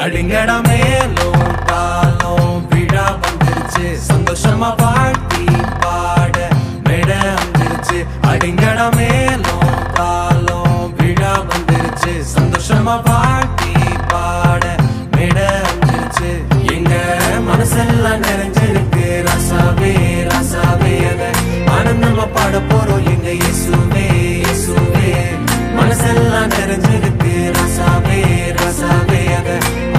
அடிங்கடா மேலும் காலம் விழா வந்துருச்சு, சந்தோஷமா பாட்டி பாட மேட வந்துருச்சு. அடிங்கடா மேலும் காலம் விழா வந்துருச்சு, சந்தோஷமா பாட்டி பாட மேட வந்துருச்சு. எங்க மனசெல்லாம் நிறைஞ்சிருக்கு ரசாவே ரசாவே, அத ஆனந்தமா பாட போறோம் எங்க இயேசுவே இயேசுவே. மனசெல்லாம் நிறைஞ்சிருக்கு ரசாவே ரசாவே, அத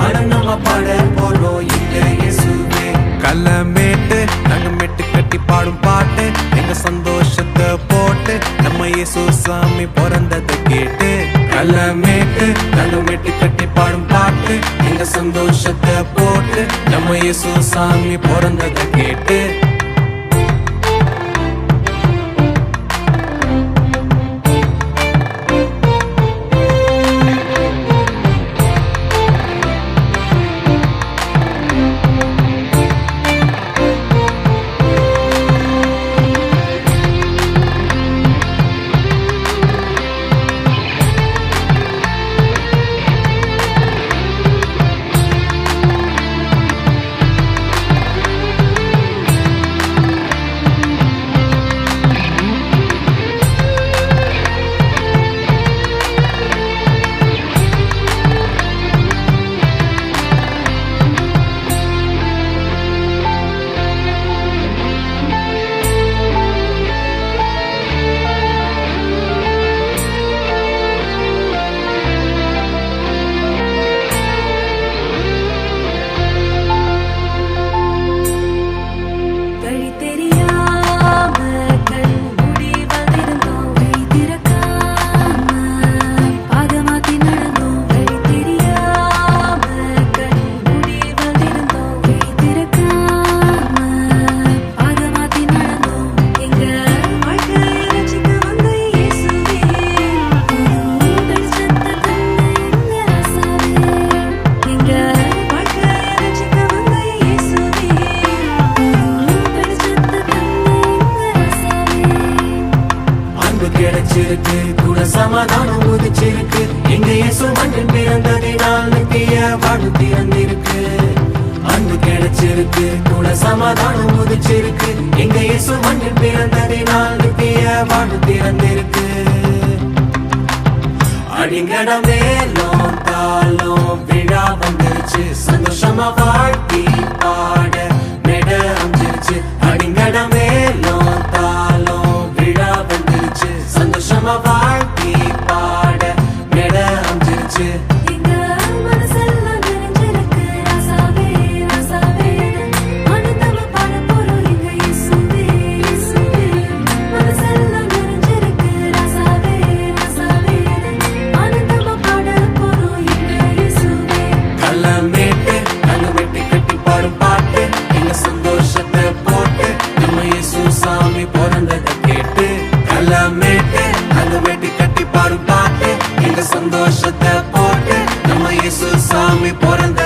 ஆனந்தமா பாட போறோம் எங்க இயேசுவே. கல்லமேட்டு நாங்க மெட்டு கட்டி பாடும் பாட்டு, எங்க சந்தோஷத்தை போட்டு நம்ம இயேசு சாமி பிறந்ததை கேட்டு. கல்லமேட்டு நாங்க மெட்டு கட்டி பாடும் பாட்டு, எங்க சந்தோஷத்தை போட்டு நம்ம இயேசு சாமி பிறந்ததை கேட்டு. கிடைச்சிருக்கு கூட சமாதானம் உதிச்சிருக்கு, எங்க இயேசு மண்ணில் பிறந்ததினால் நித்திய வாழ்வு திறந்திருக்கு. அன்பு கிடைச்சிருக்கு கூட சமாதானம் உதிச்சிருக்கு, எங்க இயேசு மண்ணில் பிறந்ததினால் நித்திய வாழ்வு திறந்திருக்கு. அடிங்கட மேலும் தாளும் விழா வந்துருச்சு, சந்தோஷமா வாழ்த்தி பாட மேட அமைஞ்சிருச்சு. அடிங்கட மேலும் தாளும் விழா வந்துருச்சு, சந்தோஷமா வாழ்த்தி பாட மேட அமைஞ்சிருச்சு. சாமி பிறந்ததை கேட்டு கல்லமேட்டு அங்க வெட்டி கட்டி பாடும் பாட்டு, எங்க சந்தோஷத்தை போட்டு நம்ம இயேசு சாமி பிறந்த